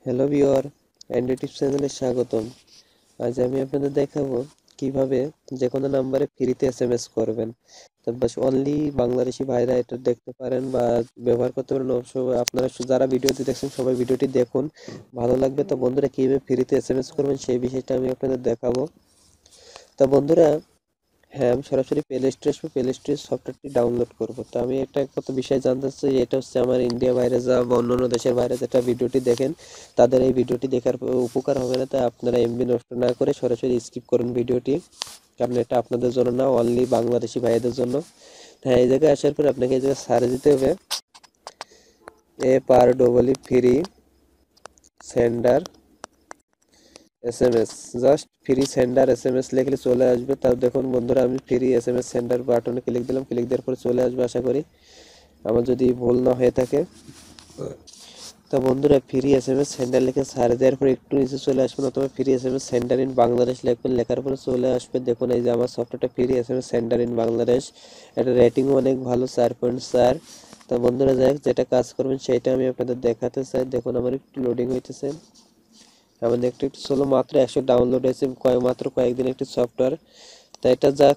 Hello viewer, Android tips চ্যানেলে স্বাগতম। আজ আমি আপনাদের দেখাবো কিভাবে যে কোনো নাম্বারে ফ্রিতে এসএমএস করবেন। তো বাস অনলি বাংলাদেশি ভাইরা এটা দেখতে পারেন বা ব্যবহার করতে পারেন। অবশ্য আপনারা যারা ভিডিওটি দেখছেন সবাই ভিডিওটি দেখুন, ভালো লাগবে। তো বন্ধুরা কিভাবে ফ্রিতে এসএমএস করবেন সেই বিষয়টা আমি আপনাদের দেখাবো। তো বন্ধুরা, হ্যাঁ, আমি সরাসরি প্লে স্টোরে আসবো, প্লে স্টোরে সফটওয়্যারটি ডাউনলোড করব। তো আমি একটা কত বিষয় জানতে চাই, এটা হচ্ছে আমার ইন্ডিয়া বাইরে যা বা অন্যান্য দেশের বাইরে যেটা ভিডিওটি দেখেন তাদের এই ভিডিওটি দেখার উপকার হবে না, তাই আপনারা এমবি নষ্ট না করে সরাসরি স্কিপ করুন ভিডিওটি, কারণ এটা আপনাদের জন্য না, অনলি বাংলাদেশি ভাইদের জন্য। হ্যাঁ, এই জায়গায় আসার পর আপনাকে এই জায়গায় সার্চ দিতে হবে free sender SMS. Just free sender SMS লিখলে চলে আসবে। তাও দেখুন বন্ধুরা, আমি ফ্রি এসএমএস সেন্ডার বাটনে ক্লিক দিলাম, ক্লিক দেওয়ার পরে চলে আসবে আশা করি, আমার যদি ভুল না হয়ে থাকে। তো বন্ধুরা, ফ্রি এসএমএস সেন্ডার লিখে সার্চ দেওয়ার পরে একটু নিচে চলে আসবেন, অথবা free SMS centre in Bangladesh লিখবেন, লেখার পরে চলে আসবে। দেখুন এই যে আমার সফটওয়্যারটা free SMS centre in Bangladesh, এটা রেটিংও অনেক ভালো, 4.4। তো বন্ধুরা, যাই হোক, যেটা কাজ করবেন সেটা আমি আপনাদের দেখাতে চাই। দেখুন আমার একটু লোডিং হইতেছে, আমাদের একটু একটু ষোলো মাত্র 100 ডাউনলোড হয়েছে, মাত্র কয়েকদিন একটি সফটওয়্যার। তাই এটা যা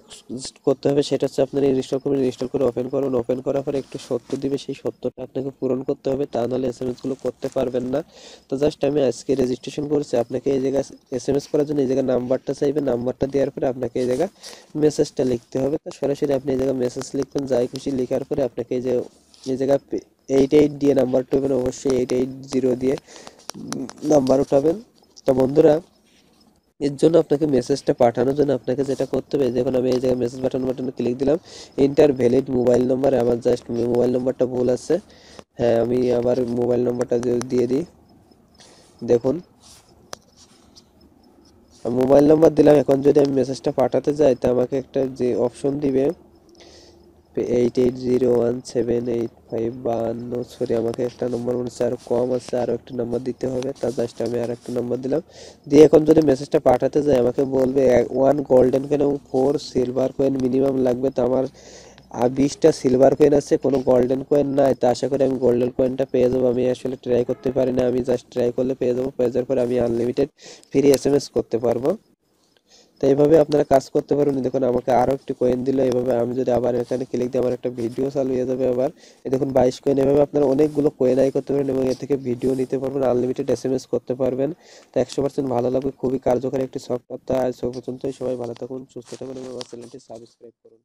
করতে হবে সেটা হচ্ছে আপনারা ইনস্টল করবেন, ইনস্টল করে ওপেন করবেন, ওপেন করার পরে একটু সত্য দিবে, সেই সত্যটা আপনাকে পূরণ করতে হবে, তা নাহলে এসএমএস গুলো করতে পারবেন না। তো জাস্ট আমি আজকে রেজিস্ট্রেশন করেছি, আপনাকে এই জায়গায় এসএমএস করার জন্য এই জায়গায় নাম্বারটা চাইবে, নাম্বারটা দেওয়ার পরে আপনাকে এই জায়গায় মেসেজটা লিখতে হবে। তো সরাসরি আপনি এই জায়গায় মেসেজ লিখবেন, যাই খুশি লিখার পরে আপনাকে এই জায়গায় 88 দিয়ে নাম্বার উঠাবেন, অবশ্যই 880 দিয়ে নাম্বার উঠাবেন। তো বন্ধুরা, এর জন্য আপনাকে মেসেজটা পাঠানোর জন্য আপনাকে যেটা করতে হবে, দেখুন আমি এই জায়গায় মেসেজ বাটনে ক্লিক দিলাম, ইন্টার ভ্যালিড মোবাইল নম্বর। আমার জাস্ট মোবাইল নম্বরটা ভুল আছে। হ্যাঁ, আমি আবার মোবাইল নম্বরটা দিয়ে দিই। দেখুন মোবাইল নম্বর দিলাম, এখন যদি আমি মেসেজটা পাঠাতে যাই তা আমাকে একটা যে অপশন দিবে 88017855, সরি আমাকে একটা নম্বর মনে হচ্ছে আরো কম আছে, আরো একটা নম্বর দিতে হবে। তার জাস্ট আমি আর একটা নম্বর দিলাম, দিয়ে এখন যদি মেসেজটা পাঠাতে যাই আমাকে বলবে 1 গোল্ডেন কয়েন এবং 4 সিলভার কয়েন মিনিমাম লাগবে। তো আমার 20টা সিলভার কয়েন আছে, কোনো গোল্ডেন কয়েন নাই। তো আশা করি আমি গোল্ডেন কয়েনটা পেয়ে যাবো। আমি আসলে ট্রাই করতে পারি না, আমি জাস্ট ট্রাই করলে পেয়ে যাবো, পেয়ে যাওয়ার পরে আমি আনলিমিটেড ফ্রি এসএমএস করতে পারবো। তো এইভাবে আপনারা কাজ করতে পারবেন। দেখুন আমাকে আরো একটি কয়েন দিল, এইভাবে আমি যদি আবার এখানে ক্লিক দিই আমার একটা ভিডিও চালু হয়ে যাবে আবার। এই দেখুন 22 কয়েন। এভাবে আপনারা অনেকগুলো কয়েন আয় করতে পারবেন এবং এ থেকে ভিডিও নিতে পারবেন, আনলিমিটেড এসএমএস করতে পারবেন। তো 100% ভালো লাগবে, খুবই কার্যকরী একটি সফটওয়্যার। তো আজ পর্যন্তই, সবাই ভালো থাকুন, সুস্থ থাকুন এবং আমার চ্যানেলটি সাবস্ক্রাইব করুন।